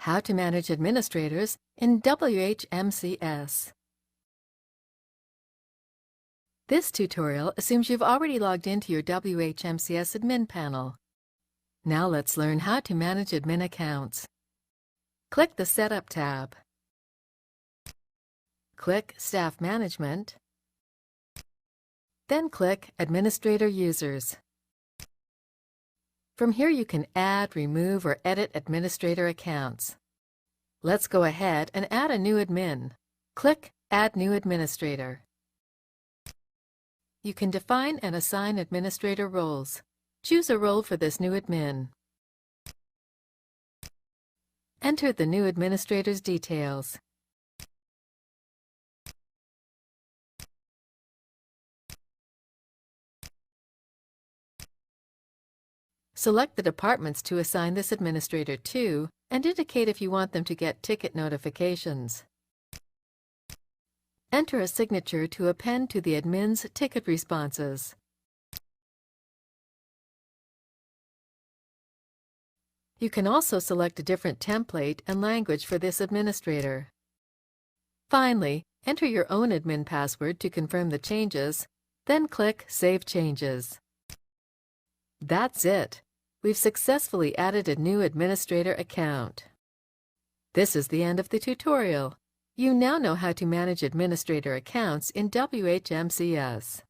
How to manage administrators in WHMCS. This tutorial assumes you've already logged into your WHMCS admin panel. Now let's learn how to manage admin accounts. Click the Setup tab. Click Staff Management. Then click Administrator Users. From here you can add, remove, or edit administrator accounts. Let's go ahead and add a new admin. Click Add New Administrator. You can define and assign administrator roles. Choose a role for this new admin. Enter the new administrator's details. Select the departments to assign this administrator to, and indicate if you want them to get ticket notifications. Enter a signature to append to the admin's ticket responses. You can also select a different template and language for this administrator. Finally, enter your own admin password to confirm the changes, then click Save Changes. That's it. We've successfully added a new administrator account. This is the end of the tutorial. You now know how to manage administrator accounts in WHMCS.